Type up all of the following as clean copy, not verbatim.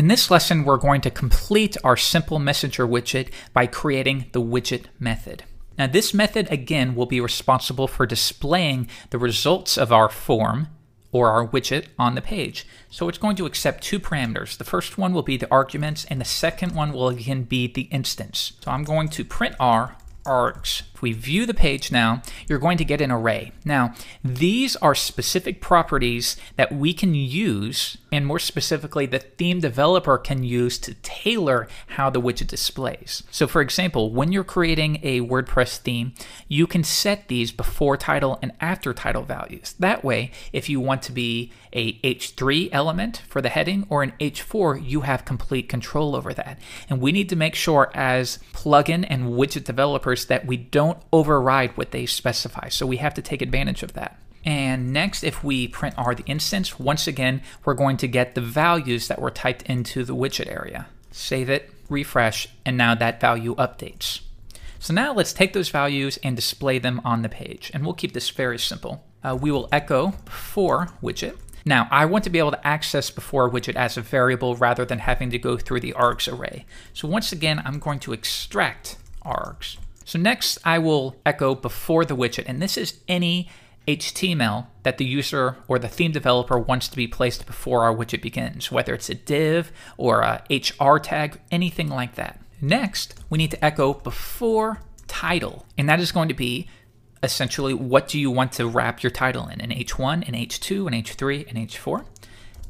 In this lesson, we're going to complete our simple messenger widget by creating the widget method. Now this method, again, will be responsible for displaying the results of our form or our widget on the page. So it's going to accept two parameters. The first one will be the arguments, and the second one will again be the instance. So I'm going to print our args. If we view the page now, you're going to get an array. Now, these are specific properties that we can use, and more specifically, the theme developer can use to tailor how the widget displays. So for example, when you're creating a WordPress theme, you can set these before title and after title values. That way, if you want to be a H3 element for the heading or an H4, you have complete control over that. And we need to make sure as plugin and widget developers that we don't override what they specify. So we have to take advantage of that. And next, if we print the instance, once again, we're going to get the values that were typed into the widget area. Save it, refresh, and now that value updates. So now let's take those values and display them on the page. And we'll keep this very simple. We will echo before widget. Now, I want to be able to access before widget as a variable rather than having to go through the args array. So once again, I'm going to extract args. So next, I will echo before the widget, and this is any HTML that the user or the theme developer wants to be placed before our widget begins, whether it's a div or a HR tag, anything like that. Next, we need to echo before title, and that is going to be essentially what do you want to wrap your title in, an H1, an H2, an H3, an H4.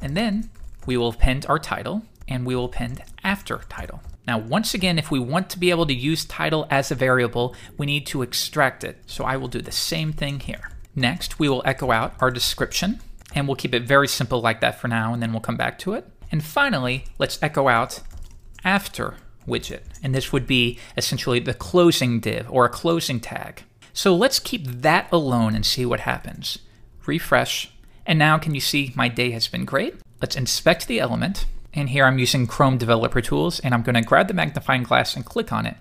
And then we will append our title, and we will append after title. Now, once again, if we want to be able to use title as a variable, we need to extract it. So I will do the same thing here. Next, we will echo out our description, and we'll keep it very simple like that for now, and then we'll come back to it. And finally, let's echo out after widget. And this would be essentially the closing div or a closing tag. So let's keep that alone and see what happens. Refresh, and now can you see my day has been great? Let's inspect the element. And here I'm using Chrome Developer Tools, and I'm going to grab the magnifying glass and click on it.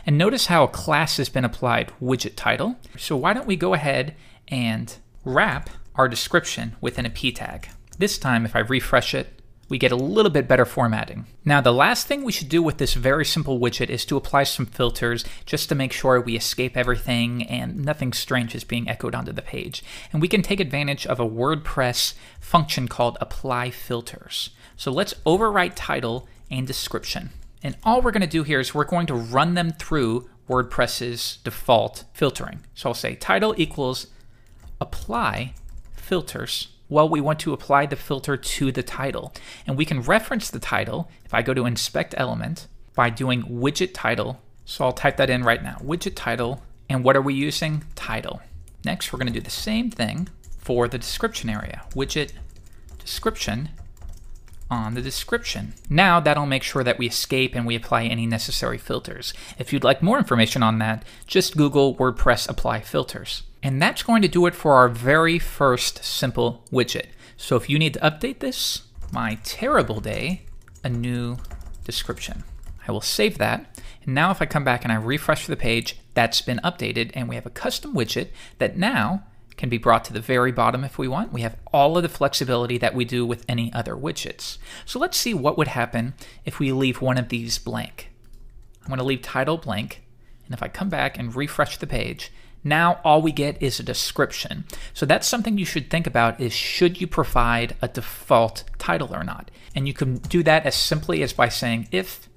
And notice how a class has been applied, widget title. So why don't we go ahead and wrap our description within a p tag. This time, if I refresh it, we get a little bit better formatting. Now, the last thing we should do with this very simple widget is to apply some filters just to make sure we escape everything and nothing strange is being echoed onto the page. And we can take advantage of a WordPress function called apply filters. So let's overwrite title and description. And all we're going to do here is we're going to run them through WordPress's default filtering. So I'll say title equals apply filters. Well, we want to apply the filter to the title. And we can reference the title if I go to inspect element by doing widget title. So I'll type that in right now, widget title. And what are we using? Title. Next, we're going to do the same thing for the description area, widget description on the description. Now that'll make sure that we escape and we apply any necessary filters. If you'd like more information on that, just Google WordPress apply filters. And that's going to do it for our very first simple widget. So if you need to update this, my terrible day, a new description. I will save that. And now if I come back and I refresh the page, that's been updated, and we have a custom widget that now can be brought to the very bottom if we want. We have all of the flexibility that we do with any other widgets. So let's see what would happen if we leave one of these blank. I'm going to leave title blank, and if I come back and refresh the page, now all we get is a description. So that's something you should think about, is should you provide a default title or not? And you can do that as simply as by saying if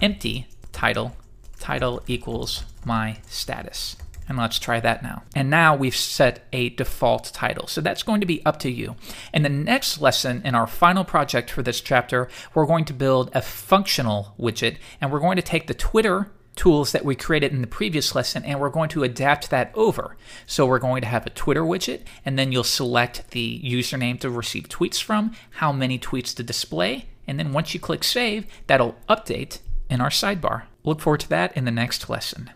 empty title equals my status. And let's try that now. And now we've set a default title. So that's going to be up to you. In the next lesson, in our final project for this chapter, we're going to build a functional widget, and we're going to take the Twitter tools that we created in the previous lesson, and we're going to adapt that over. So we're going to have a Twitter widget, and then you'll select the username to receive tweets from, how many tweets to display, and then once you click save, that'll update in our sidebar. Look forward to that in the next lesson.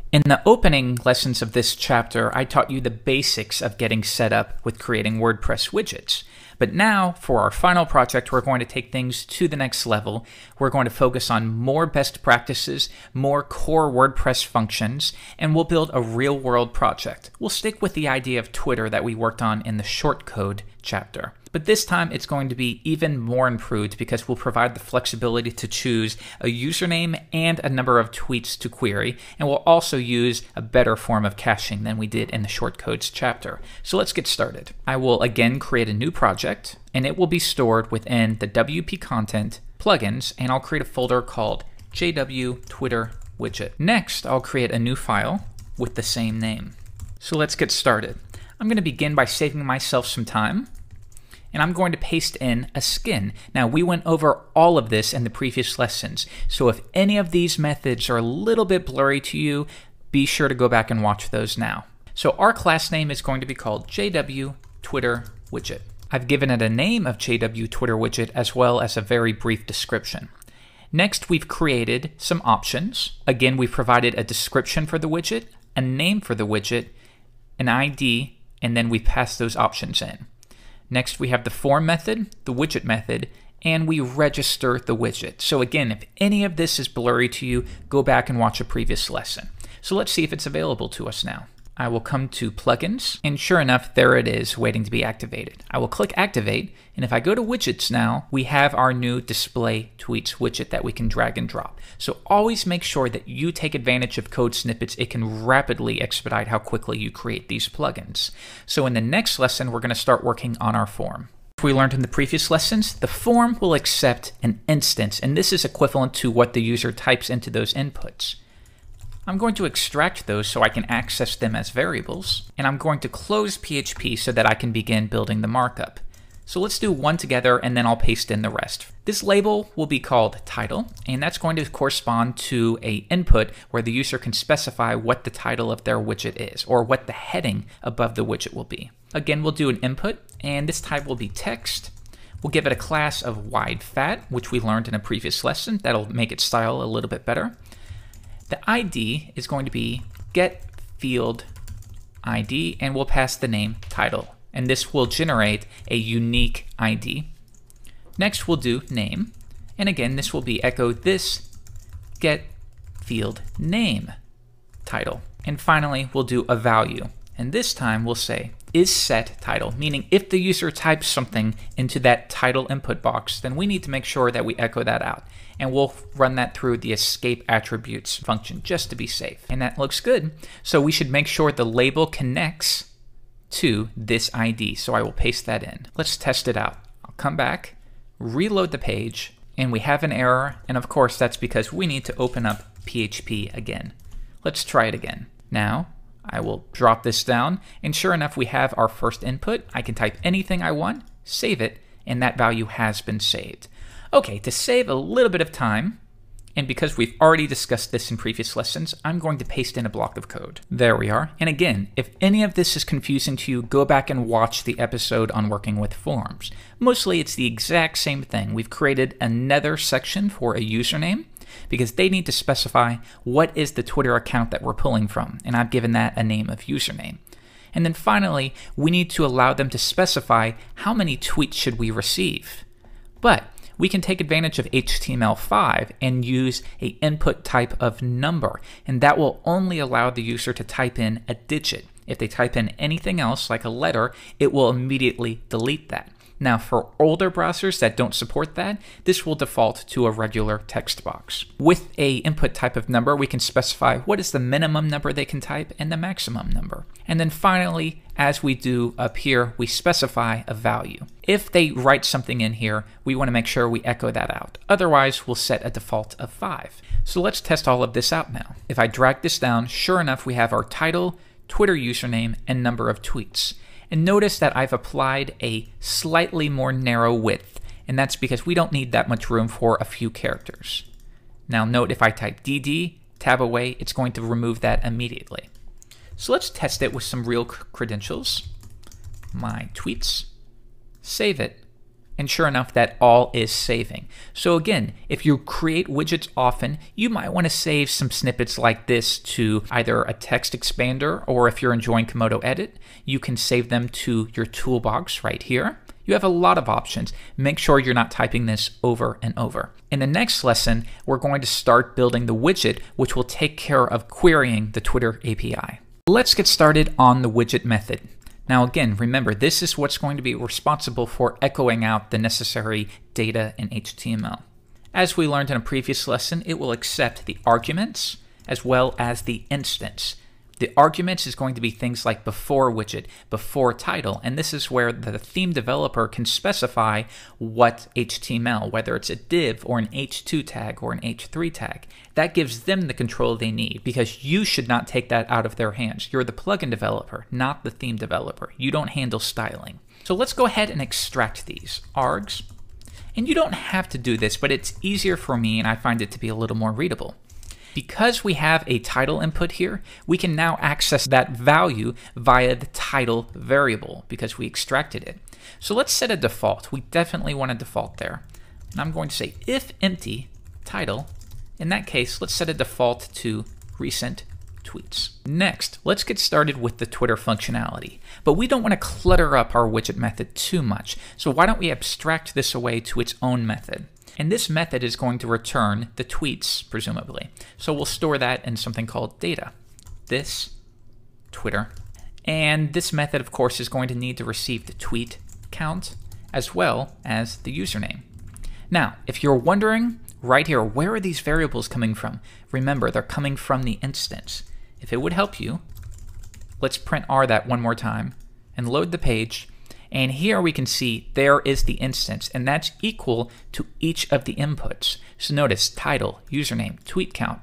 In the opening lessons of this chapter, I taught you the basics of getting set up with creating WordPress widgets. But now, for our final project, we're going to take things to the next level. We're going to focus on more best practices, more core WordPress functions, and we'll build a real-world project. We'll stick with the idea of Twitter that we worked on in the short code chapter. But this time it's going to be even more improved because we'll provide the flexibility to choose a username and a number of tweets to query, and we'll also use a better form of caching than we did in the shortcodes chapter. So let's get started. I will again create a new project, and it will be stored within the WP content plugins, and I'll create a folder called JW-Twitter-Widget. Next, I'll create a new file with the same name. So let's get started. I'm going to begin by saving myself some time, and I'm going to paste in a skin. Now, we went over all of this in the previous lessons, so if any of these methods are a little bit blurry to you, be sure to go back and watch those now. So our class name is going to be called JW-Twitter-Widget. I've given it a name of JW-Twitter-Widget as well as a very brief description. Next, we've created some options. Again, we've provided a description for the widget, a name for the widget, an ID, and then we pass those options in. Next, we have the form method, the widget method, and we register the widget. So again, if any of this is blurry to you, go back and watch a previous lesson. So let's see if it's available to us now. I will come to plugins, and sure enough, there it is waiting to be activated. I will click activate, and if I go to widgets now, we have our new display tweets widget that we can drag and drop. So always make sure that you take advantage of code snippets. It can rapidly expedite how quickly you create these plugins. So in the next lesson, we're going to start working on our form. We learned in the previous lessons, the form will accept an instance, and this is equivalent to what the user types into those inputs. I'm going to extract those so I can access them as variables, and I'm going to close PHP so that I can begin building the markup. So let's do one together, and then I'll paste in the rest. This label will be called title, and that's going to correspond to an input where the user can specify what the title of their widget is, or what the heading above the widget will be. Again, we'll do an input, and this type will be text. We'll give it a class of wide fat, which we learned in a previous lesson. That'll make its style a little bit better. The ID is going to be getFieldID, and we'll pass the name title, and this will generate a unique ID. Next, we'll do name, and again, this will be echo this getFieldName title. And finally, we'll do a value, and this time we'll say isSetTitle, meaning if the user types something into that title input box, then we need to make sure that we echo that out. And we'll run that through the escape attributes function just to be safe. And that looks good. So we should make sure the label connects to this ID. So I will paste that in. Let's test it out. I'll come back, reload the page, and we have an error. And of course, that's because we need to open up PHP again. Let's try it again. Now, I will drop this down, and sure enough, we have our first input. I can type anything I want, save it, and that value has been saved. Okay, to save a little bit of time, and because we've already discussed this in previous lessons, I'm going to paste in a block of code. There we are. And again, if any of this is confusing to you, go back and watch the episode on working with forms. Mostly it's the exact same thing. We've created another section for a username, because they need to specify what is the Twitter account that we're pulling from, and I've given that a name of username. And then finally, we need to allow them to specify how many tweets should we receive. But we can take advantage of HTML5 and use an input type of number, and that will only allow the user to type in a digit. If they type in anything else, like a letter, it will immediately delete that. Now, for older browsers that don't support that, this will default to a regular text box. With an input type of number, we can specify what is the minimum number they can type and the maximum number. And then finally, as we do up here, we specify a value. If they write something in here, we want to make sure we echo that out. Otherwise, we'll set a default of 5. So let's test all of this out now. If I drag this down, sure enough, we have our title, Twitter username, and number of tweets. And notice that I've applied a slightly more narrow width, and that's because we don't need that much room for a few characters. Now note if I type DD, tab away, it's going to remove that immediately. So let's test it with some real credentials. My tweets, save it, and sure enough, that all is saving. So again, if you create widgets often, you might want to save some snippets like this to either a text expander, or if you're enjoying Komodo Edit, you can save them to your toolbox right here. You have a lot of options. Make sure you're not typing this over and over. In the next lesson, we're going to start building the widget, which will take care of querying the Twitter API. Let's get started on the widget method. Now again, remember, this is what's going to be responsible for echoing out the necessary data in HTML. As we learned in a previous lesson, it will accept the arguments as well as the instance. The arguments is going to be things like before widget, before title, and this is where the theme developer can specify what HTML, whether it's a div or an H2 tag or an H3 tag. That gives them the control they need because you should not take that out of their hands. You're the plugin developer, not the theme developer. You don't handle styling. So let's go ahead and extract these args. And you don't have to do this, but it's easier for me and I find it to be a little more readable. Because we have a title input here, we can now access that value via the title variable because we extracted it. So let's set a default. We definitely want a default there. And I'm going to say if empty title. In that case, let's set a default to recent tweets. Next, let's get started with the Twitter functionality. But we don't want to clutter up our widget method too much. So why don't we abstract this away to its own method? And this method is going to return the tweets, presumably. So we'll store that in something called data. This Twitter. And this method, of course, is going to need to receive the tweet count as well as the username. Now, if you're wondering right here, where are these variables coming from? Remember, they're coming from the instance. If it would help you, let's print R that one more time and load the page. And here we can see there is the instance, and that's equal to each of the inputs. So notice title, username, tweet count.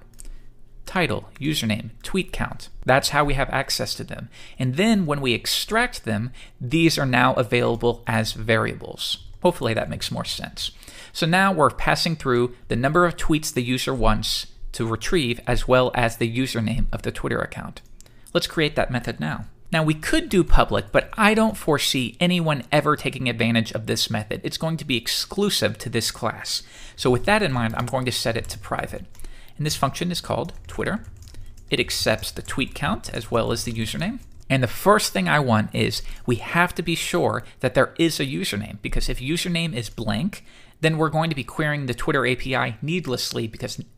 Title, username, tweet count. That's how we have access to them. And then when we extract them, these are now available as variables. Hopefully that makes more sense. So now we're passing through the number of tweets the user wants to retrieve as well as the username of the Twitter account. Let's create that method now. Now we could do public, but I don't foresee anyone ever taking advantage of this method. It's going to be exclusive to this class. So with that in mind, I'm going to set it to private. And this function is called Twitter. It accepts the tweet count as well as the username. And the first thing I want is we have to be sure that there is a username, because if username is blank, then we're going to be querying the Twitter API needlessly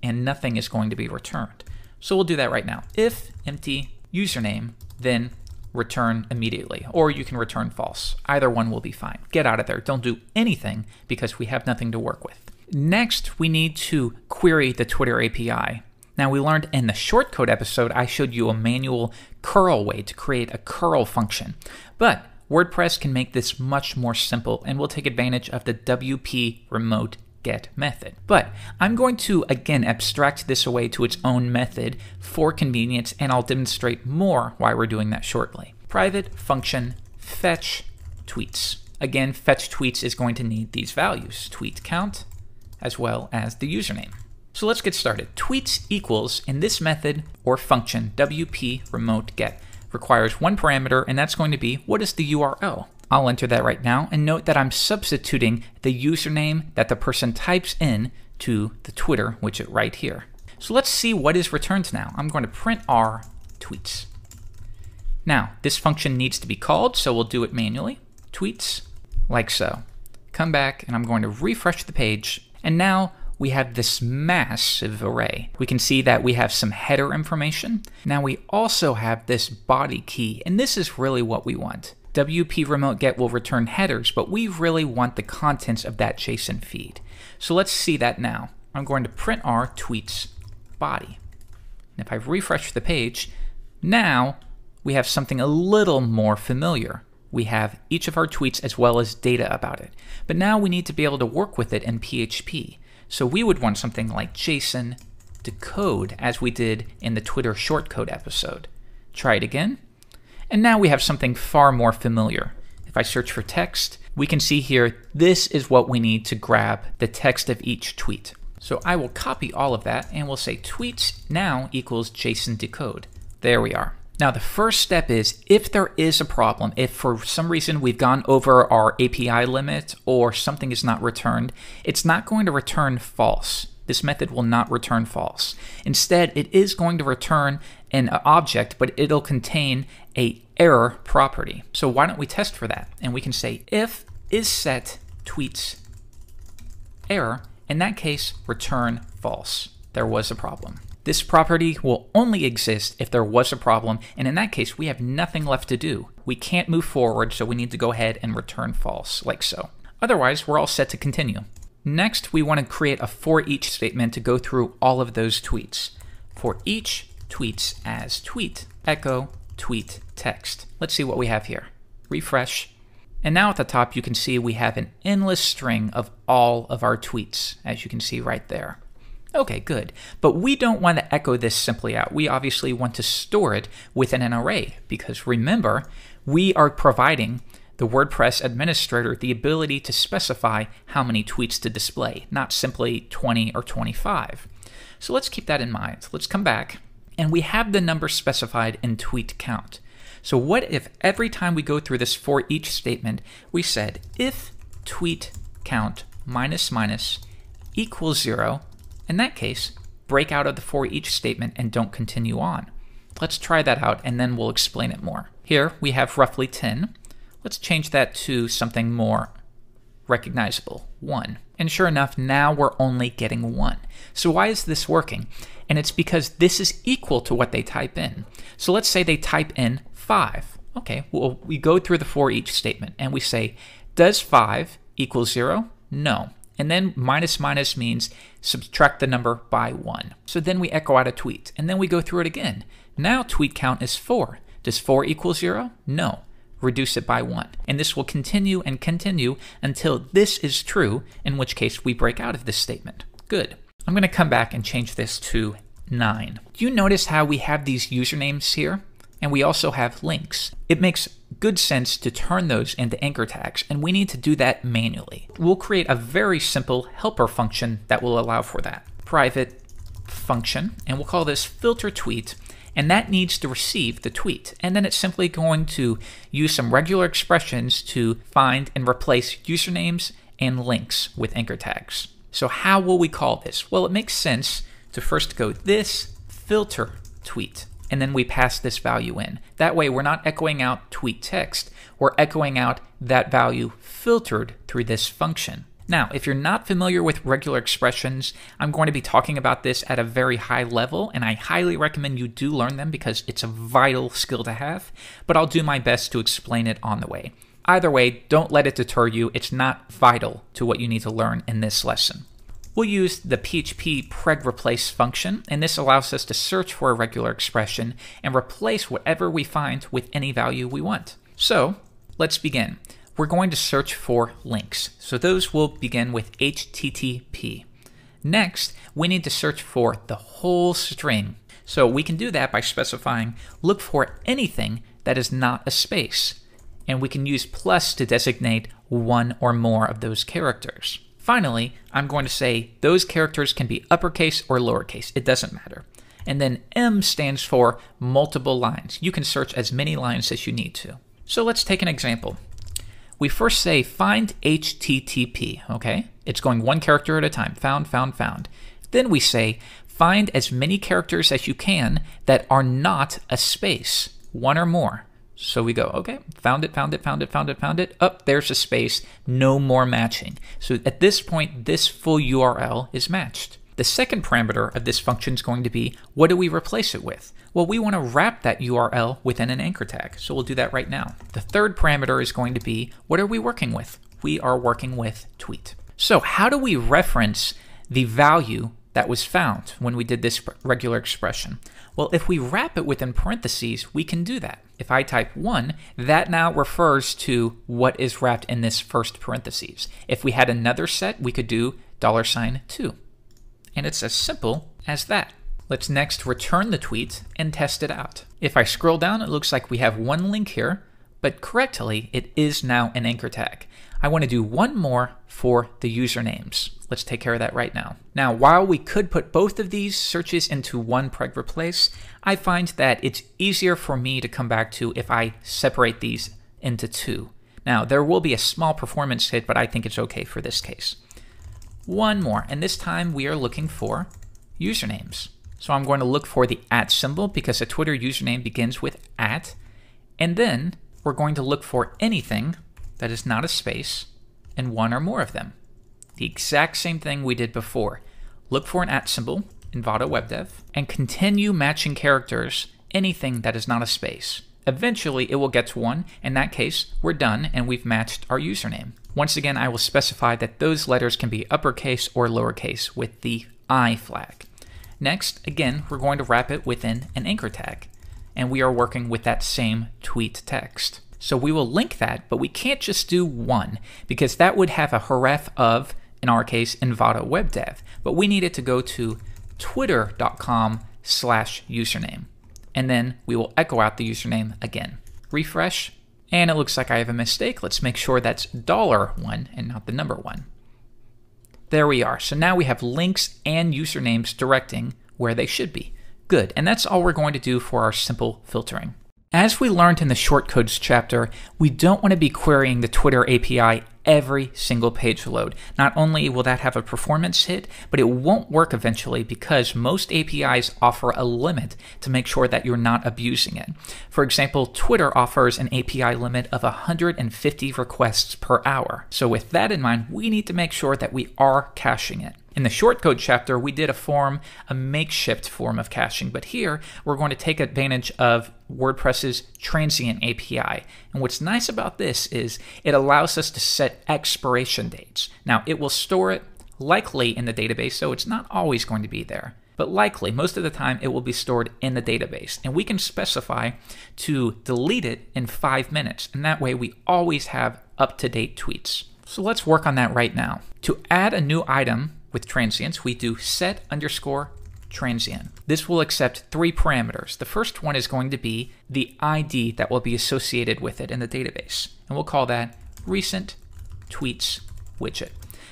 and nothing is going to be returned. So we'll do that right now. If empty username, then return immediately, or you can return false. Either one will be fine. Get out of there. Don't do anything because we have nothing to work with. Next, we need to query the Twitter API. Now, we learned in the shortcode episode, I showed you a manual curl way to create a curl function, but WordPress can make this much more simple, and we'll take advantage of the WP remote get method. But I'm going to again abstract this away to its own method for convenience, and I'll demonstrate more why we're doing that shortly. Private function fetch tweets. Again, fetch tweets is going to need these values, tweet count as well as the username. So let's get started. Tweets equals, in this method or function, WP remote get, requires one parameter, and that's going to be what is the URL. I'll enter that right now, and note that I'm substituting the username that the person types in to the Twitter widget right here. So let's see what is returned now. I'm going to print R tweets. Now, this function needs to be called, so we'll do it manually. Tweets, like so. Come back, and I'm going to refresh the page, and now we have this massive array. We can see that we have some header information. Now we also have this body key, and this is really what we want. WP remote get will return headers, but we really want the contents of that JSON feed. So let's see that now. I'm going to print R tweets body. And if I refresh the page, now we have something a little more familiar. We have each of our tweets as well as data about it. But now we need to be able to work with it in PHP. So we would want something like JSON decode, as we did in the Twitter shortcode episode. Try it again. And now we have something far more familiar. If I search for text, we can see here, this is what we need to grab the text of each tweet. So I will copy all of that and we'll say tweets now equals JSON decode. There we are. Now the first step is, if there is a problem, if for some reason we've gone over our API limit or something is not returned, it's not going to return false. This method will not return false. Instead, it is going to return an object, but it'll contain a error property. So why don't we test for that? And we can say if is set tweets error, in that case, return false. There was a problem. This property will only exist if there was a problem, and in that case, we have nothing left to do. We can't move forward, so we need to go ahead and return false, like so. Otherwise, we're all set to continue. Next, we want to create a for each statement to go through all of those tweets. For each tweets as tweet, echo tweet text. Let's see what we have here. Refresh. And now at the top, you can see we have an endless string of all of our tweets, as you can see right there. Okay, good. But we don't want to echo this simply out. We obviously want to store it within an array because remember, we are providing the WordPress administrator the ability to specify how many tweets to display, not simply 20 or 25. So let's keep that in mind. Let's come back, and we have the number specified in tweet count. So what if every time we go through this for each statement, we said if tweet count minus minus equals 0, in that case, break out of the for each statement and don't continue on. Let's try that out and then we'll explain it more. Here we have roughly 10. Let's change that to something more recognizable, 1. And sure enough, now we're only getting 1. So why is this working? And it's because this is equal to what they type in. So let's say they type in 5. Okay, well, we go through the for each statement and we say, does 5 equal 0? No. And then minus minus means subtract the number by 1. So then we echo out a tweet, and then we go through it again. Now tweet count is 4. Does 4 equal 0? No. Reduce it by 1. And this will continue and continue until this is true, in which case we break out of this statement. Good. I'm going to come back and change this to 9. Do you notice how we have these usernames here? And we also have links. It makes good sense to turn those into anchor tags, and we need to do that manually. We'll create a very simple helper function that will allow for that. Private function, and we'll call this filter tweet, and that needs to receive the tweet. And then it's simply going to use some regular expressions to find and replace usernames and links with anchor tags. So how will we call this? Well, it makes sense to first go this filter tweet, and then we pass this value in. That way we're not echoing out tweet text, we're echoing out that value filtered through this function. Now, if you're not familiar with regular expressions, I'm going to be talking about this at a very high level, and I highly recommend you do learn them because it's a vital skill to have, but I'll do my best to explain it on the way. Either way, don't let it deter you. It's not vital to what you need to learn in this lesson. We'll use the PHP preg replace function, and this allows us to search for a regular expression and replace whatever we find with any value we want. So let's begin. We're going to search for links. So those will begin with HTTP. Next, we need to search for the whole string. So we can do that by specifying look for anything that is not a space. And we can use plus to designate one or more of those characters. Finally, I'm going to say those characters can be uppercase or lowercase. It doesn't matter. And then M stands for multiple lines. You can search as many lines as you need to. So let's take an example. We first say find HTTP, okay? It's going one character at a time, found, found, found. Then we say find as many characters as you can that are not a space, one or more. So we go, okay, found it, found it, found it, found it, found it. Up, there's a space, no more matching. So at this point, this full URL is matched. The second parameter of this function is going to be, what do we replace it with? Well, we want to wrap that URL within an anchor tag. So we'll do that right now. The third parameter is going to be, what are we working with? We are working with tweet. So how do we reference the value that was found when we did this regular expression? Well, if we wrap it within parentheses, we can do that. If I type 1, that now refers to what is wrapped in this first parentheses. If we had another set, we could do $2. And it's as simple as that. Let's next return the tweet and test it out. If I scroll down, it looks like we have one link here, but correctly, it is now an anchor tag. I want to do one more for the usernames. Let's take care of that right now. Now, while we could put both of these searches into one preg replace, I find that it's easier for me to come back to if I separate these into two. Now, there will be a small performance hit, but I think it's okay for this case. One more, and this time we are looking for usernames. So I'm going to look for the @ symbol because a Twitter username begins with @, and then we're going to look for anything that is not a space and one or more of them. The exact same thing we did before. Look for an @ symbol, Envato Web Dev, and continue matching characters, anything that is not a space. Eventually, it will get to 1. In that case, we're done and we've matched our username. Once again, I will specify that those letters can be uppercase or lowercase with the I flag. Next, again, we're going to wrap it within an anchor tag, and we are working with that same tweet text. So we will link that, but we can't just do 1 because that would have a href of, in our case, Envato Web Dev, but we need it to go to twitter.com/username. And then we will echo out the username again. Refresh, and it looks like I have a mistake. Let's make sure that's $1 and not the number 1. There we are. So now we have links and usernames directing where they should be. Good, and that's all we're going to do for our simple filtering. As we learned in the shortcodes chapter, we don't want to be querying the Twitter API every single page load. Not only will that have a performance hit, but it won't work eventually because most APIs offer a limit to make sure that you're not abusing it. For example, Twitter offers an API limit of 150 requests per hour. So with that in mind, we need to make sure that we are caching it. In the shortcode chapter, we did a makeshift form of caching, but here we're going to take advantage of WordPress's transient API. And what's nice about this is it allows us to set expiration dates. Now, it will store it likely in the database, so it's not always going to be there. But likely, most of the time, it will be stored in the database. And we can specify to delete it in 5 minutes. And that way, we always have up-to-date tweets. So let's work on that right now. To add a new item with transients, we do set_transient. This will accept 3 parameters. The first one is going to be the ID that will be associated with it in the database. And we'll call that recent tweets widget.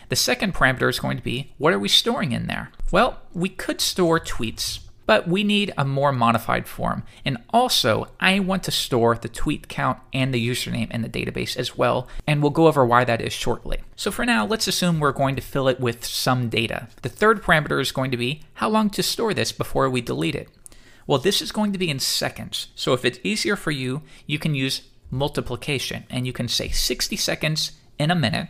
The second parameter is going to be, what are we storing in there? Well, we could store tweets, but we need a more modified form. And also, I want to store the tweet count and the username in the database as well, and we'll go over why that is shortly. So for now, let's assume we're going to fill it with some data. The third parameter is going to be how long to store this before we delete it. Well, this is going to be in seconds. So if it's easier for you, you can use multiplication, and you can say 60 seconds in a minute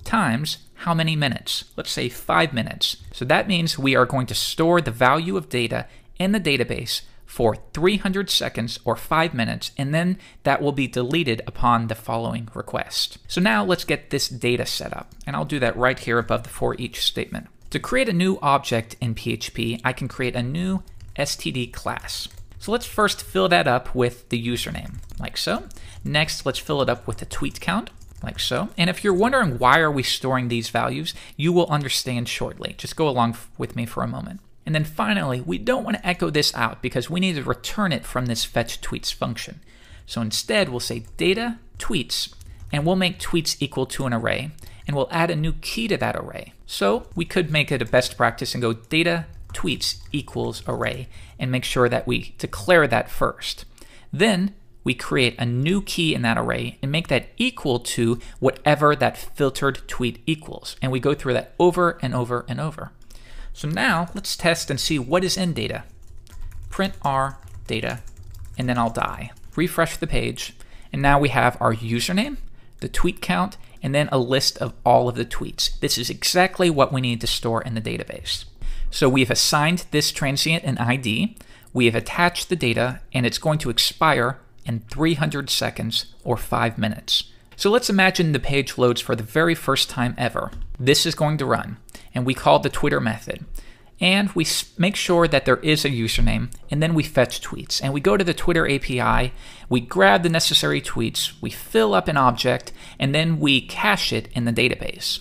times how many minutes? Let's say 5 minutes. So that means we are going to store the value of data in the database for 300 seconds or 5 minutes, and then that will be deleted upon the following request. So now let's get this data set up, and I'll do that right here above the for each statement. To create a new object in PHP, I can create a new std class. So let's first fill that up with the username, like so. Next, let's fill it up with the tweet count, like so. And if you're wondering why are we storing these values, you will understand shortly. Just go along with me for a moment. And then finally, we don't want to echo this out because we need to return it from this fetch tweets function. So instead, we'll say data tweets, and we'll make tweets equal to an array, and we'll add a new key to that array. So we could make it a best practice and go data tweets equals array, and make sure that we declare that first. Then we create a new key in that array and make that equal to whatever that filtered tweet equals. And we go through that over and over and over. So now let's test and see what is in data. Print R data, and then I'll die. Refresh the page, and now we have our username, the tweet count, and then a list of all of the tweets. This is exactly what we need to store in the database. So we've assigned this transient an ID, we have attached the data, and it's going to expire in 300 seconds or 5 minutes. So let's imagine the page loads for the very first time ever. This is going to run, and we call the Twitter method. And we make sure that there is a username, and then we fetch tweets. And we go to the Twitter API, we grab the necessary tweets, we fill up an object, and then we cache it in the database.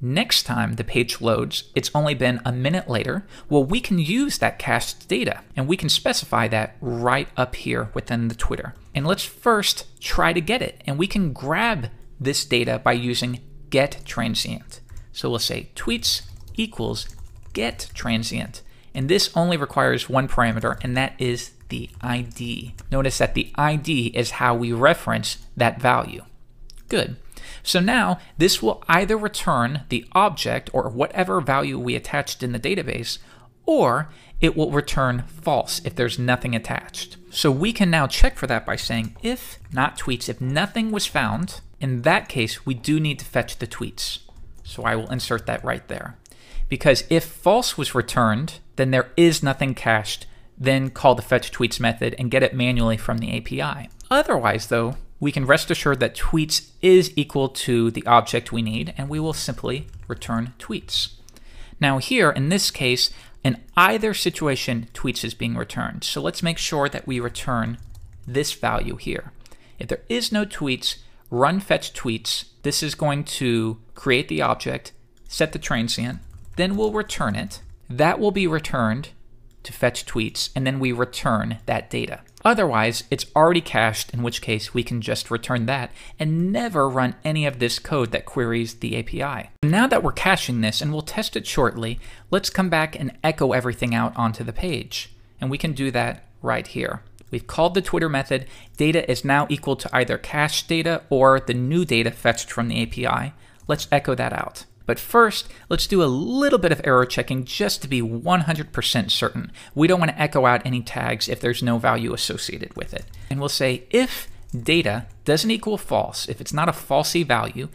Next time the page loads, it's only been a minute later, well, we can use that cached data, and we can specify that right up here within the Twitter. And let's first try to get it, and we can grab this data by using getTransient. So we'll say tweets equals getTransient, and this only requires one parameter, and that is the ID. Notice that the ID is how we reference that value. Good. So now this will either return the object or whatever value we attached in the database, or it will return false if there's nothing attached. So we can now check for that by saying if not tweets, if nothing was found, in that case we do need to fetch the tweets. So I will insert that right there. Because if false was returned, then there is nothing cached. Then call the fetch tweets method and get it manually from the API. Otherwise though, we can rest assured that tweets is equal to the object we need, and we will simply return tweets. Now here, in this case, in either situation, tweets is being returned. So let's make sure that we return this value here. If there is no tweets, run fetch tweets. This is going to create the object, set the transient, then we'll return it. That will be returned to fetch tweets, and then we return that data. Otherwise, it's already cached, in which case we can just return that and never run any of this code that queries the API. Now that we're caching this, and we'll test it shortly, let's come back and echo everything out onto the page. And we can do that right here. We've called the Twitter method. Data is now equal to either cached data or the new data fetched from the API. Let's echo that out. But first, let's do a little bit of error checking just to be 100% certain. We don't want to echo out any tags if there's no value associated with it. And we'll say if data doesn't equal false, if it's not a falsy value,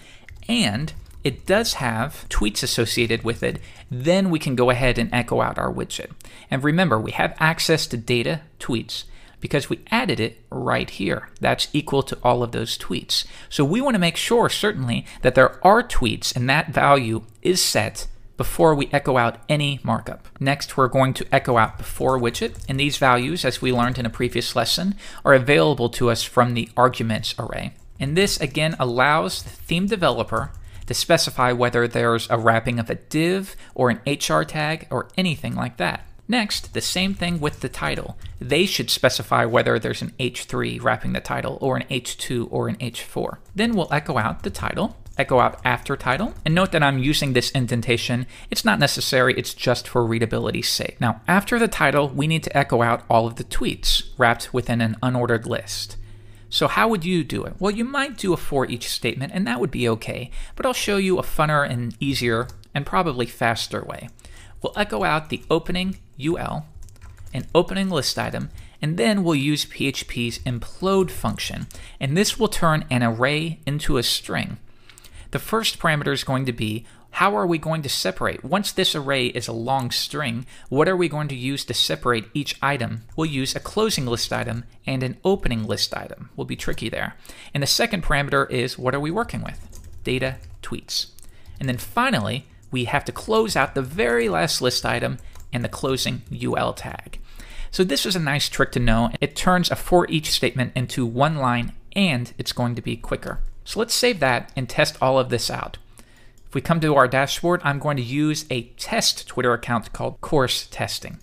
and it does have tweets associated with it, then we can go ahead and echo out our widget. And remember, we have access to data tweets because we added it right here. That's equal to all of those tweets. So we want to make sure, certainly, that there are tweets and that value is set before we echo out any markup. Next, we're going to echo out before widget, and these values, as we learned in a previous lesson, are available to us from the arguments array. And this, again, allows the theme developer to specify whether there's a wrapping of a div or an HR tag or anything like that. Next, the same thing with the title. They should specify whether there's an H3 wrapping the title or an H2 or an H4. Then we'll echo out the title, echo out after title, and note that I'm using this indentation. It's not necessary, it's just for readability's sake. Now, after the title, we need to echo out all of the tweets wrapped within an unordered list. So how would you do it? Well, you might do a for each statement, and that would be okay, but I'll show you a funner and easier and probably faster way. We'll echo out the opening UL, an opening list item, and then we'll use PHP's implode function, and this will turn an array into a string. The first parameter is going to be, how are we going to separate? Once this array is a long string, what are we going to use to separate each item? We'll use a closing list item and an opening list item. Will be tricky there. And the second parameter is, what are we working with? Data tweets. And then finally, we have to close out the very last list item and the closing UL tag. So this is a nice trick to know. It turns a for each statement into one line, and it's going to be quicker. So let's save that and test all of this out. If we come to our dashboard, I'm going to use a test Twitter account called course testing.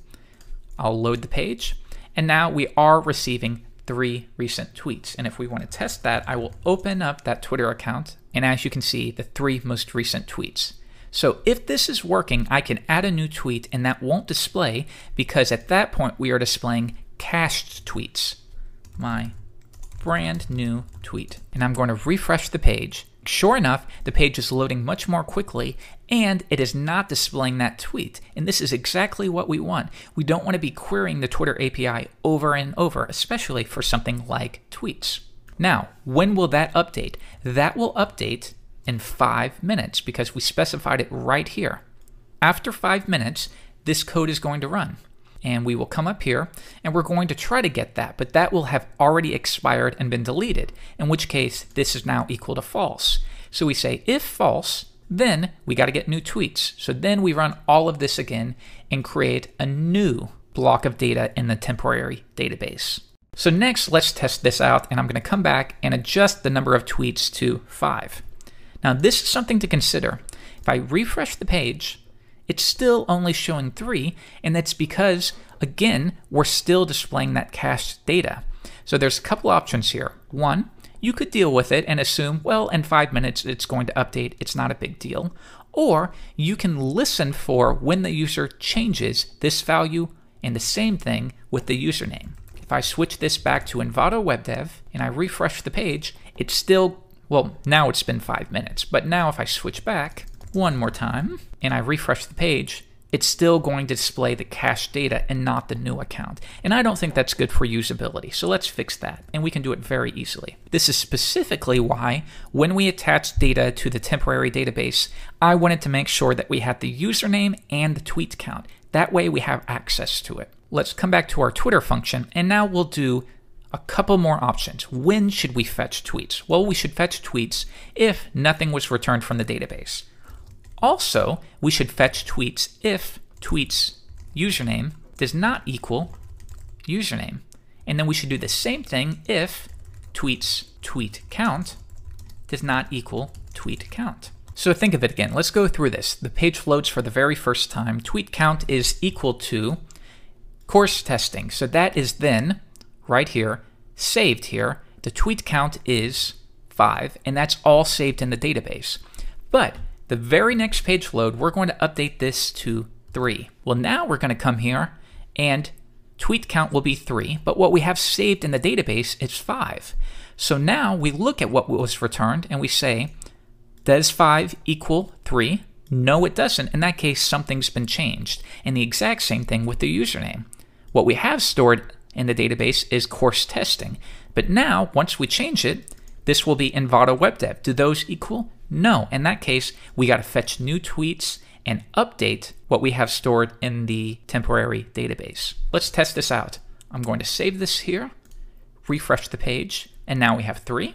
I'll load the page, and now we are receiving 3 recent tweets. And if we want to test that, I will open up that Twitter account, and as you can see, the 3 most recent tweets. So if this is working, I can add a new tweet and that won't display because at that point we are displaying cached tweets. My brand new tweet. And I'm going to refresh the page. Sure enough, the page is loading much more quickly and it is not displaying that tweet. And this is exactly what we want. We don't want to be querying the Twitter API over and over, especially for something like tweets. Now, when will that update? That will update in 5 minutes because we specified it right here. After 5 minutes, this code is going to run. And we will come up here and we're going to try to get that, but that will have already expired and been deleted, in which case this is now equal to false. So we say if false, then we got to get new tweets. So then we run all of this again and create a new block of data in the temporary database. So next, let's test this out, and I'm going to come back and adjust the number of tweets to 5. Now this is something to consider. If I refresh the page, it's still only showing 3, and that's because, again, we're still displaying that cached data. So there's a couple options here. One, you could deal with it and assume, well, in 5 minutes it's going to update, it's not a big deal. Or you can listen for when the user changes this value, and the same thing with the username. If I switch this back to Envato Web Dev and I refresh the page, it's still, well, now it's been 5 minutes, but now if I switch back one more time and I refresh the page, it's still going to display the cached data and not the new account. And I don't think that's good for usability, so let's fix that, and we can do it very easily. This is specifically why when we attach data to the temporary database, I wanted to make sure that we had the username and the tweet count. That way we have access to it. Let's come back to our Twitter function, and now we'll do a couple more options. When should we fetch tweets? Well, we should fetch tweets if nothing was returned from the database. Also, we should fetch tweets if tweets username does not equal username. And then we should do the same thing if tweets tweet count does not equal tweet count. So think of it again. Let's go through this. The page loads for the very first time. Tweet count is equal to course testing. So that is then right here, saved here. The tweet count is 5, and that's all saved in the database. But the very next page load, we're going to update this to 3. Well, now we're going to come here and tweet count will be 3, but what we have saved in the database is 5. So now we look at what was returned and we say, does 5 equal 3? No, it doesn't. In that case, something's been changed. And the exact same thing with the username. What we have stored in the database is course testing. But now, once we change it, this will be Envato Web Dev. Do those equal? No. In that case, we got to fetch new tweets and update what we have stored in the temporary database. Let's test this out. I'm going to save this here, refresh the page, and now we have 3.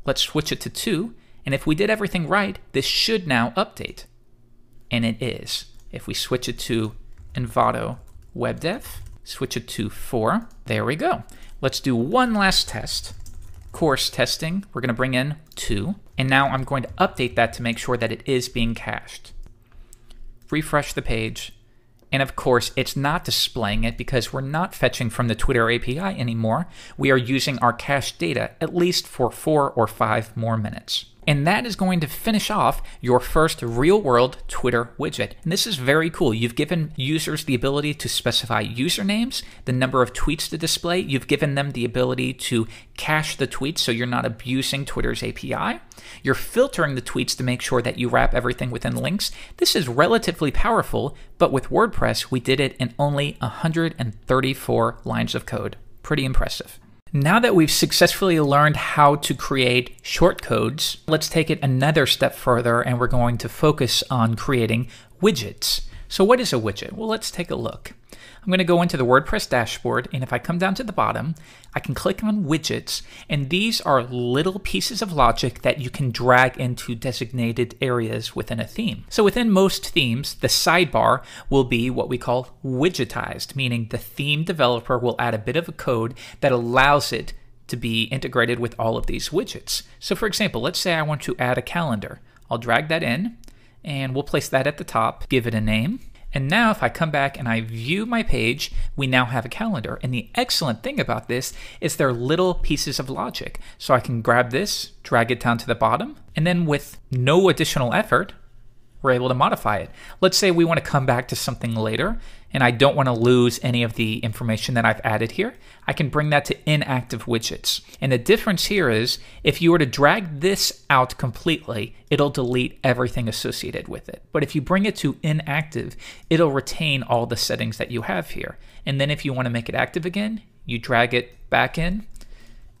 Let's switch it to 2. And if we did everything right, this should now update. And it is. If we switch it to Envato Web Dev, switch it to 4, there we go. Let's do one last test. Course testing, we're going to bring in 2. And now I'm going to update that to make sure that it is being cached. Refresh the page. And of course, it's not displaying it because we're not fetching from the Twitter API anymore. We are using our cached data at least for 4 or 5 more minutes. And that is going to finish off your first real-world Twitter widget. And this is very cool. You've given users the ability to specify usernames, the number of tweets to display. You've given them the ability to cache the tweets so you're not abusing Twitter's API. You're filtering the tweets to make sure that you wrap everything within links. This is relatively powerful, but with WordPress, we did it in only 134 lines of code. Pretty impressive. Now that we've successfully learned how to create shortcodes, let's take it another step further and we're going to focus on creating widgets. So what is a widget? Well, let's take a look. I'm going to go into the WordPress dashboard, and if I come down to the bottom, I can click on widgets, and these are little pieces of logic that you can drag into designated areas within a theme. So within most themes, the sidebar will be what we call widgetized, meaning the theme developer will add a bit of a code that allows it to be integrated with all of these widgets. So for example, let's say I want to add a calendar. I'll drag that in, and we'll place that at the top, give it a name. And now if I come back and I view my page, we now have a calendar. And the excellent thing about this is they're little pieces of logic. So I can grab this, drag it down to the bottom, and then with no additional effort, we're able to modify it. Let's say we want to come back to something later, and I don't want to lose any of the information that I've added here. I can bring that to inactive widgets. And the difference here is if you were to drag this out completely, it'll delete everything associated with it. But if you bring it to inactive, it'll retain all the settings that you have here. And then if you want to make it active again, you drag it back in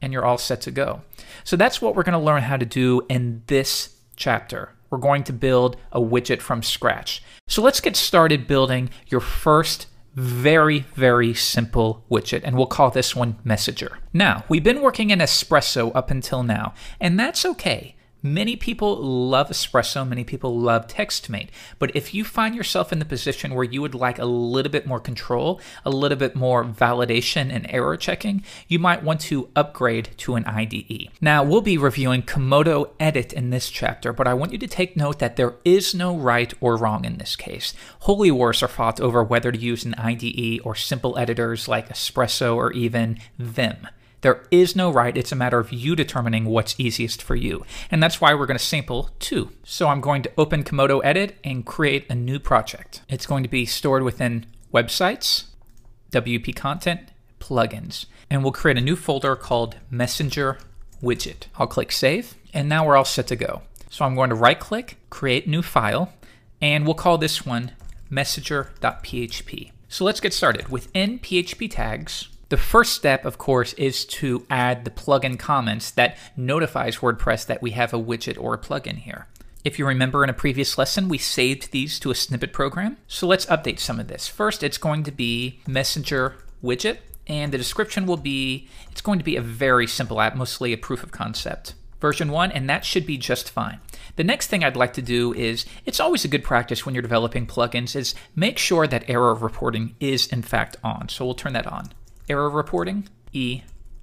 and you're all set to go. So that's what we're going to learn how to do in this chapter. We're going to build a widget from scratch. So let's get started building your first very, very simple widget, and we'll call this one Messenger. Now, we've been working in Espresso up until now, and that's okay. Many people love Espresso, many people love TextMate, but if you find yourself in the position where you would like a little bit more control, a little bit more validation and error checking, you might want to upgrade to an IDE. Now, we'll be reviewing Komodo Edit in this chapter, but I want you to take note that there is no right or wrong in this case. Holy wars are fought over whether to use an IDE or simple editors like Espresso or even Vim. There is no right, it's a matter of you determining what's easiest for you. And that's why we're going to sample 2. So I'm going to open Komodo Edit and create a new project. It's going to be stored within Websites, WP Content, Plugins. And we'll create a new folder called Messenger Widget. I'll click Save, and now we're all set to go. So I'm going to right-click, create new file, and we'll call this one messenger.php. So let's get started. Within PHP tags, the first step, of course, is to add the plugin comments that notifies WordPress that we have a widget or a plugin here. If you remember in a previous lesson, we saved these to a snippet program. So let's update some of this. First, it's going to be Messenger widget, and the description will be, it's going to be a very simple app, mostly a proof of concept. Version 1, and that should be just fine. The next thing I'd like to do is, it's always a good practice when you're developing plugins, is make sure that error reporting is in fact on. So we'll turn that on. Error reporting,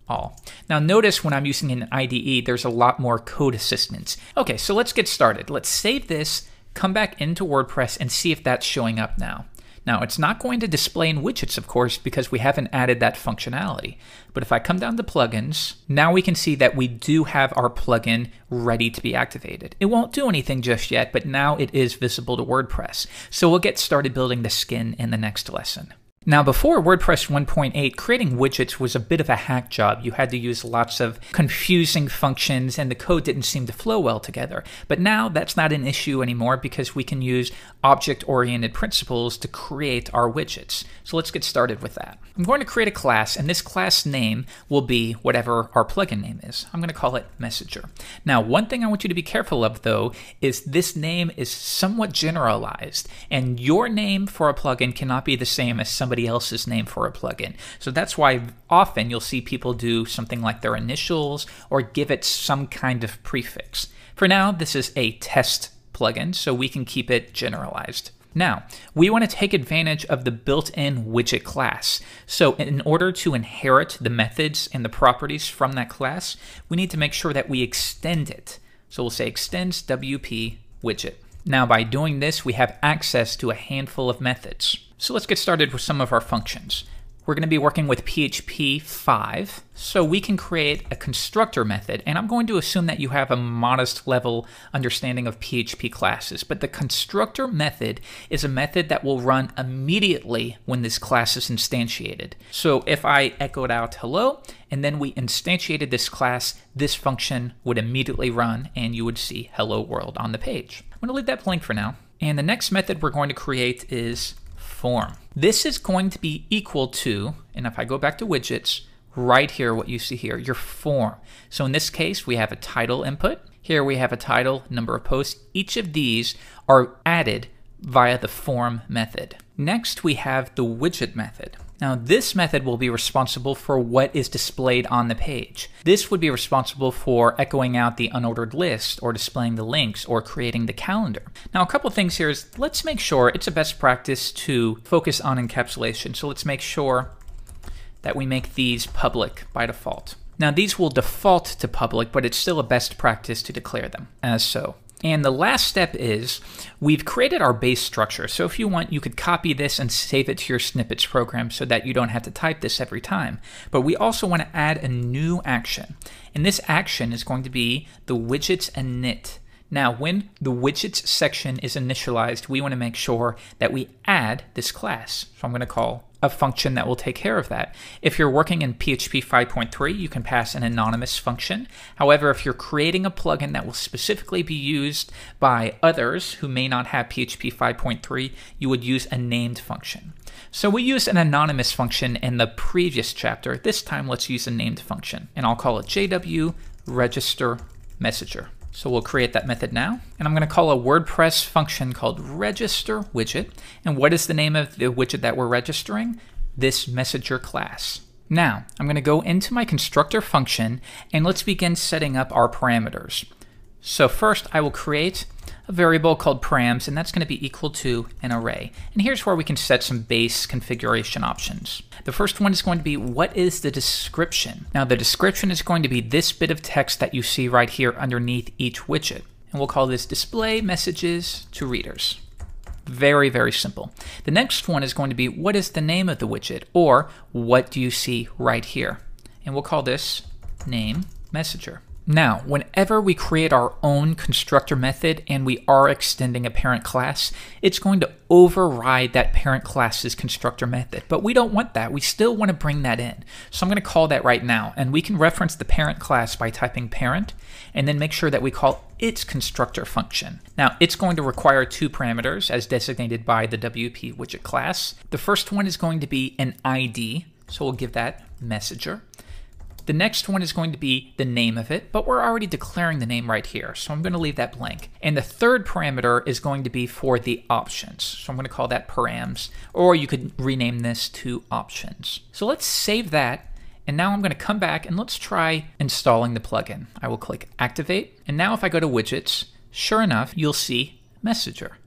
all. Now notice when I'm using an IDE, there's a lot more code assistance. Okay, so let's get started. Let's save this, come back into WordPress, and see if that's showing up now. Now, it's not going to display in widgets, of course, because we haven't added that functionality. But if I come down to plugins, now we can see that we do have our plugin ready to be activated. It won't do anything just yet, but now it is visible to WordPress. So we'll get started building the skin in the next lesson. Now, before WordPress 1.8, creating widgets was a bit of a hack job. You had to use lots of confusing functions, and the code didn't seem to flow well together. But now that's not an issue anymore because we can use object-oriented principles to create our widgets. So let's get started with that. I'm going to create a class, and this class name will be whatever our plugin name is. I'm going to call it Messenger. Now, one thing I want you to be careful of, though, is this name is somewhat generalized, and your name for a plugin cannot be the same as somebody else's name for a plugin. So that's why often you'll see people do something like their initials or give it some kind of prefix. For now, this is a test plugin, so we can keep it generalized. Now, we want to take advantage of the built-in widget class. So in order to inherit the methods and the properties from that class, we need to make sure that we extend it. So we'll say extends WP widget. Now, by doing this, we have access to a handful of methods. So let's get started with some of our functions. We're going to be working with PHP 5, so we can create a constructor method, and I'm going to assume that you have a modest level understanding of PHP classes, but the constructor method is a method that will run immediately when this class is instantiated. So if I echoed out hello, and then we instantiated this class, this function would immediately run, and you would see hello world on the page. I'm going to leave that blank for now. And the next method we're going to create is form. This is going to be equal to, and if I go back to widgets, right here, what you see here, your form. So in this case, we have a title input. Here we have a title, number of posts. Each of these are added via the form method. Next, we have the widget method. Now, this method will be responsible for what is displayed on the page. This would be responsible for echoing out the unordered list, or displaying the links, or creating the calendar. Now, a couple things here is, let's make sure it's a best practice to focus on encapsulation. So let's make sure that we make these public by default. Now, these will default to public, but it's still a best practice to declare them as so. And the last step is we've created our base structure. So if you want, you could copy this and save it to your snippets program so that you don't have to type this every time. But we also want to add a new action. And this action is going to be the widgets init. Now, when the widgets section is initialized, we want to make sure that we add this class. So I'm going to call a function that will take care of that. If you're working in PHP 5.3, you can pass an anonymous function. However, if you're creating a plugin that will specifically be used by others who may not have PHP 5.3, you would use a named function. So we used an anonymous function in the previous chapter. This time, let's use a named function, and I'll call it JW register messenger. So we'll create that method now, and I'm going to call a WordPress function called register widget. And what is the name of the widget that we're registering? This messenger class. Now, I'm going to go into my constructor function, and let's begin setting up our parameters. So first, I will create a variable called params, and that's going to be equal to an array. And here's where we can set some base configuration options. The first one is going to be, what is the description? Now, the description is going to be this bit of text that you see right here underneath each widget. And we'll call this display messages to readers. Very, very simple. The next one is going to be, what is the name of the widget? Or what do you see right here? And we'll call this name messenger. Now, whenever we create our own constructor method and we are extending a parent class, it's going to override that parent class's constructor method. But we don't want that. We still want to bring that in. So I'm going to call that right now. And we can reference the parent class by typing parent and then make sure that we call its constructor function. Now, it's going to require two parameters as designated by the WP widget class. The first one is going to be an ID. So we'll give that messenger. The next one is going to be the name of it, but we're already declaring the name right here, so I'm going to leave that blank. And the third parameter is going to be for the options. So I'm going to call that params, or you could rename this to options. So let's save that. And now I'm going to come back and let's try installing the plugin. I will click activate. And now if I go to widgets, sure enough, you'll see Messenger.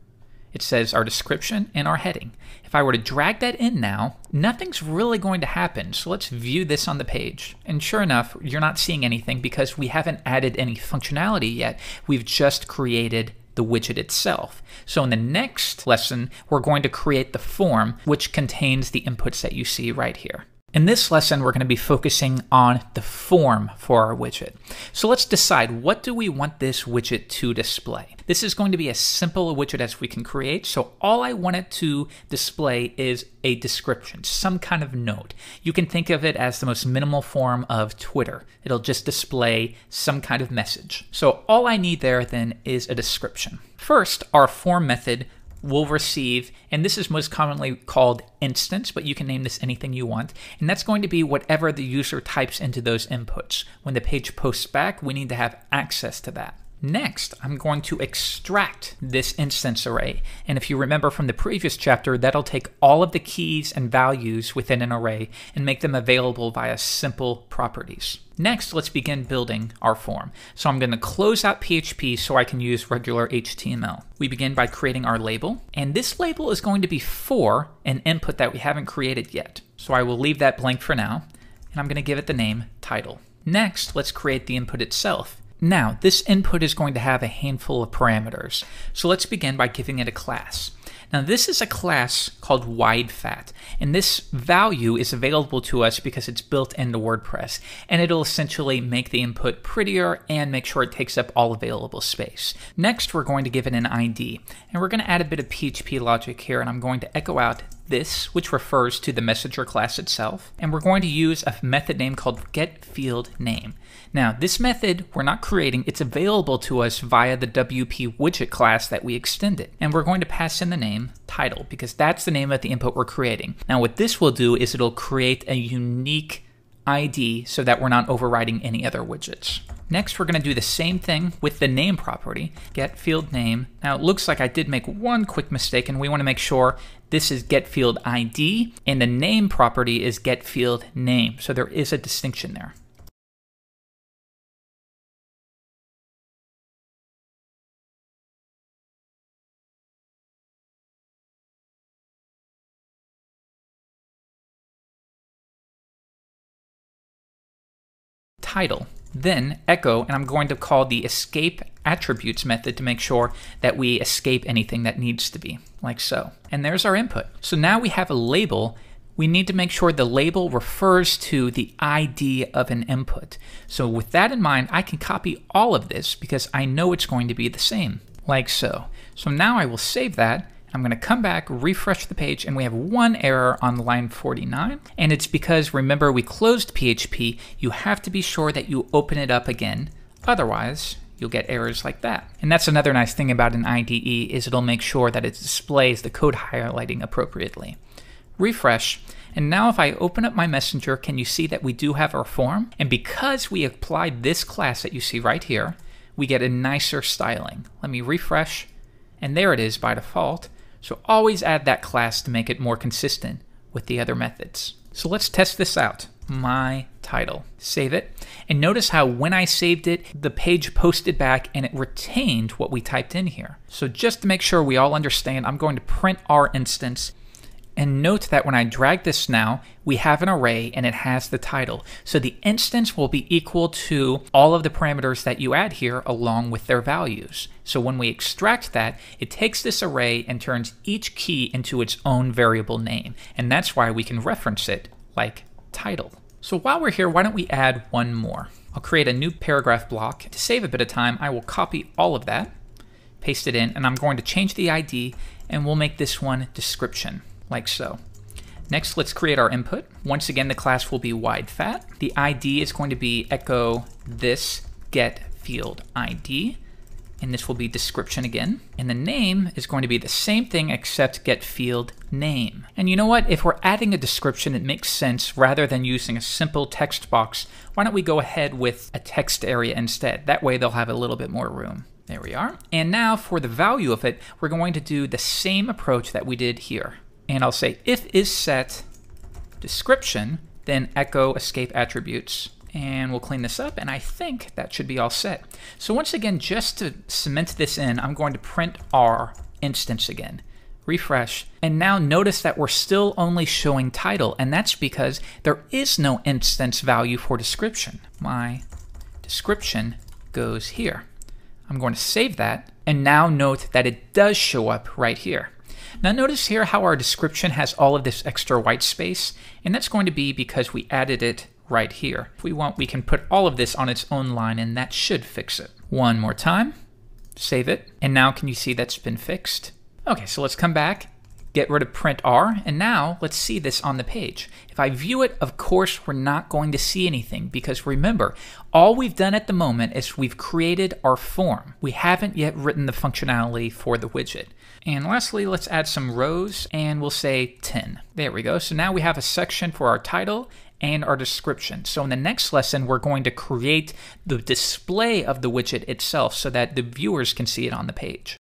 It says our description and our heading. If I were to drag that in now, nothing's really going to happen. So let's view this on the page. And sure enough, you're not seeing anything because we haven't added any functionality yet. We've just created the widget itself. So in the next lesson, we're going to create the form, which contains the inputs that you see right here. In this lesson, we're going to be focusing on the form for our widget. So let's decide, what do we want this widget to display? This is going to be as simple a widget as we can create. So all I want it to display is a description, some kind of note. You can think of it as the most minimal form of Twitter. It'll just display some kind of message. So all I need there then is a description. First, our form method will receive, and this is most commonly called instance, but you can name this anything you want, and that's going to be whatever the user types into those inputs. When the page posts back, we need to have access to that. Next, I'm going to extract this instance array, and if you remember from the previous chapter, that'll take all of the keys and values within an array and make them available via simple properties. Next, let's begin building our form. So I'm going to close out PHP so I can use regular HTML. We begin by creating our label, and this label is going to be for an input that we haven't created yet. So I will leave that blank for now, and I'm going to give it the name title. Next, let's create the input itself. Now, this input is going to have a handful of parameters. So let's begin by giving it a class. Now, this is a class called WideFat, and this value is available to us because it's built into WordPress, and it'll essentially make the input prettier and make sure it takes up all available space. Next, we're going to give it an ID, and we're going to add a bit of PHP logic here, and I'm going to echo out this, which refers to the messenger class itself, and we're going to use a method name called getFieldName. Now, this method we're not creating, it's available to us via the WP-Widget class that we extended, and we're going to pass in the name title because that's the name of the input we're creating. Now, what this will do is it'll create a unique ID so that we're not overriding any other widgets. Next, we're going to do the same thing with the name property, getFieldName. Now, it looks like I did make one quick mistake, and we want to make sure this is getFieldID, and the name property is getFieldName. So there is a distinction there. Title. Then echo, and I'm going to call the escape attributes method to make sure that we escape anything that needs to be, like so. And there's our input. So now we have a label. We need to make sure the label refers to the ID of an input. So with that in mind, I can copy all of this because I know it's going to be the same, like so. So now I will save that. I'm going to come back, refresh the page, and we have one error on line 49. And it's because, remember, we closed PHP. You have to be sure that you open it up again. Otherwise, you'll get errors like that. And that's another nice thing about an IDE is it'll make sure that it displays the code highlighting appropriately. Refresh. And now if I open up my messenger, can you see that we do have our form? And because we applied this class that you see right here, we get a nicer styling. Let me refresh. And there it is by default. So always add that class to make it more consistent with the other methods. So let's test this out. My title. Save it. And notice how when I saved it, the page posted back and it retained what we typed in here. So just to make sure we all understand, I'm going to print our instance. And note that when I drag this now, we have an array and it has the title. So the instance will be equal to all of the parameters that you add here along with their values. So when we extract that, it takes this array and turns each key into its own variable name. And that's why we can reference it like title. So while we're here, why don't we add one more? I'll create a new paragraph block. To save a bit of time, I will copy all of that, paste it in, and I'm going to change the ID, and we'll make this one description. Like so. Next, let's create our input. Once again, the class will be WideFat. The ID is going to be echo this get field ID. and this will be description again. And the name is going to be the same thing except get field name. And you know what? If we're adding a description, it makes sense rather than using a simple text box. Why don't we go ahead with a text area instead? That way they'll have a little bit more room. There we are. And now for the value of it, we're going to do the same approach that we did here. And I'll say if is set description, then echo escape attributes. And we'll clean this up, and I think that should be all set. So once again, just to cement this in, I'm going to print our instance again. Refresh, and now notice that we're still only showing title, and that's because there is no instance value for description. My description goes here. I'm going to save that, and now note that it does show up right here. Now notice here how our description has all of this extra white space, and that's going to be because we added it right here. If we want, we can put all of this on its own line, and that should fix it. One more time, save it, and now can you see that's been fixed? Okay, so let's come back, get rid of print R, and now let's see this on the page. If I view it, of course, we're not going to see anything because remember, all we've done at the moment is we've created our form. We haven't yet written the functionality for the widget. And lastly, let's add some rows, and we'll say 10. There we go. So now we have a section for our title and our description. So in the next lesson, we're going to create the display of the widget itself so that the viewers can see it on the page.